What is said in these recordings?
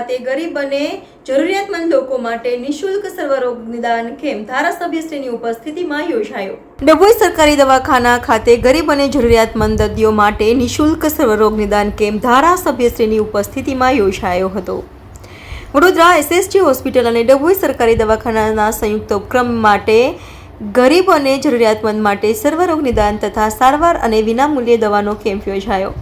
ખાતે ગરીબ અને જરૂરિયાતમંદ લોકો માટે નિઃશુલ્ક સર્વરોગ નિદાન કેમ્પ ધારાસભ્યશ્રીની ઉપસ્થિતિમાં યોજાયો। ડભોઈ સરકારી દવાખાના ખાતે ગરીબ અને જરૂરિયાતમંદ દર્દીઓ માટે નિઃશુલ્ક સર્વરોગ નિદાન કેમ્પ ધારાસભ્યશ્રીની ઉપસ્થિતિમાં યોજાયો હતો। વડોદરા એસએસજી હોસ્પિટલ અને ડભોઈ સરકારી દવાખાનાના સંયુક્ત ઉપક્રમ માટે ગરીબ અને જરૂરિયાતમંદ માટે સર્વરોગ નિદાન તથા સારવાર અને વિનામૂલ્યે દવાનો કેમ્પ યોજાયો।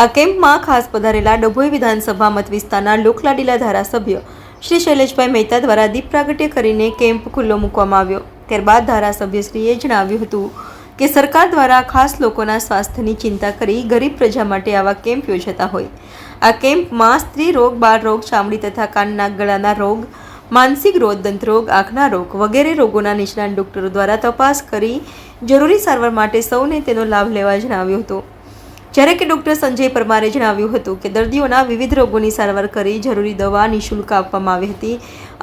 આ કેમ્પમાં ખાસ પધારેલા ડભોઈ વિધાનસભા મત વિસ્તારના લોકલાડીલા ધારાસભ્ય શ્રી શૈલેષભાઈ મહેતા દ્વારા દીપ પ્રાગટ્ય કરીને કેમ્પ ખુલ્લો મૂકવામાં આવ્યો। ત્યારબાદ ધારાસભ્યશ્રીએ જણાવ્યું હતું કે સરકાર દ્વારા ખાસ લોકોના સ્વાસ્થ્યની ચિંતા કરી ગરીબ પ્રજા માટે આવા કેમ્પ યોજાતા હોય। આ કેમ્પમાં સ્ત્રી રોગ, બાળ રોગ, ચામડી તથા કાનના ગળાના રોગ, માનસિક રોગ, દંતરોગ, આંખના રોગ વગેરે રોગોના નિષ્ણાત ડોક્ટરો દ્વારા તપાસ કરી જરૂરી સારવાર માટે સૌને તેનો લાભ લેવા જણાવ્યું હતું। જ્યારે કે ડોક્ટર સંજય પરમારે જણાવ્યું હતું કે દર્દીઓના વિવિધ રોગોની સારવાર કરી જરૂરી દવા નિઃશુલ્ક આપવામાં આવી હતી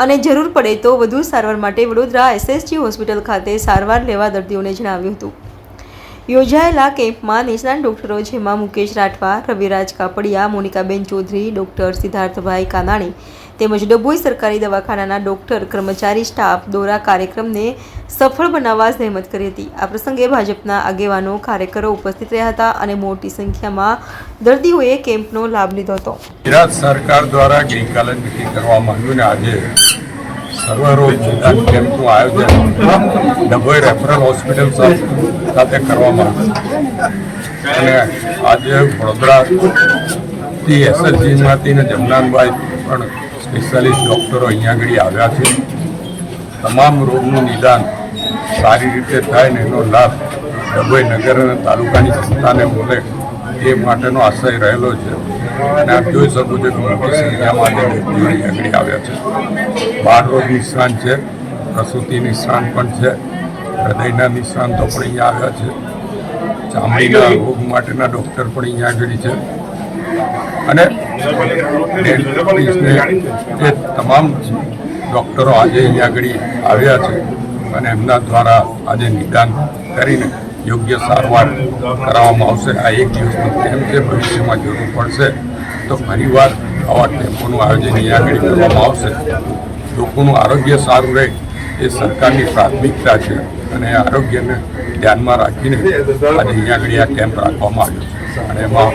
અને જરૂર પડે તો વધુ સારવાર માટે વડોદરા એસએસજી હોસ્પિટલ ખાતે સારવાર લેવા દર્દીઓને જણાવ્યું હતું। યોજાયેલા કેમ્પમાં નિષ્ણાત ડોક્ટરો જેમાં મુકેશ રાઠવા, રવિરાજ કાપડિયા, મોનિકાબેન ચૌધરી, ડોક્ટર સિદ્ધાર્થભાઈ કાનાણી તેમજ ડભોઈ સરકારી દવાખાનાના ડોક્ટર, કર્મચારી, સ્ટાફ દ્વારા કાર્યક્રમને સફળ બનાવવા જહેમત કરી હતી। આ પ્રસંગે ભાજપના આગેવાનો, કાર્યકરો ઉપસ્થિત રહ્યા હતા અને મોટી સંખ્યામાં દર્દીઓએ કેમ્પનો લાભ લીધો હતો। ગુજરાત સરકાર દ્વારા ગઈકાલે નક્કી કરવામાં આવ્યું અને આજે સર્વરોગ નિદાન કેમ્પનું આયોજન ડભોઈ રેફરલ હોસ્પિટલ ખાતે કરવામાં આવ્યું અને આજે વડોદરાથી એસએસજીમાંથી જમનાનભાઈ પણ સ્પેશિયાલિસ્ટ ડૉક્ટરો અહીંયા આગળ આવ્યા છે। તમામ રોગનું નિદાન સારી રીતે થાય ને એનો લાભ ડભોઈ નગર અને તાલુકાની જનતાને મળે એ માટેનો આશય રહેલો છે અને આપ જોઈ શકો છો કે મોટી સંખ્યામાં દર્દીઓ અહીંયા આગળ આવ્યા છે। બાળ રોગ નિષ્ણાત છે, પ્રસૂતિ નિષ્ણાત પણ છે, હૃદયના નિષ્ણાતો પણ અહીંયા આવ્યા છે, ચામડીના રોગ માટેના ડૉક્ટર પણ અહીંયા આગળ છે અને એ તમામ ડૉક્ટરો આજે અહીંયા આગળ આવ્યા છે અને એમના દ્વારા આજે નિદાન કરીને યોગ્ય સારવાર કરાવવામાં આવશે। આ એક દિવસનો કેમ્પ છે, ભવિષ્યમાં જરૂર પડશે તો ફરીવાર આવા કેમ્પોનું આયોજન અહીંયા આગળ કરવામાં આવશે। લોકોનું આરોગ્ય સારું રહે એ સરકારની પ્રાથમિકતા છે અને આરોગ્યને ધ્યાનમાં રાખીને આજે અહીંયા આગળ આ કેમ્પ રાખવામાં આવ્યો છે અને એમાં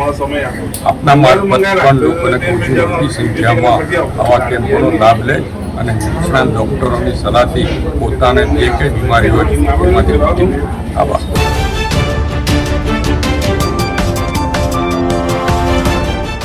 આપના મારફત પણ લોકોને મોટી સંખ્યામાં આવા કેમ્પોનો લાભ લે અને નિષ્ણાત ડૉક્ટરોની સલાહથી પોતાને જે કંઈ બીમારી હોય એમાંથી મુક્તિ મેળવે। આભાર।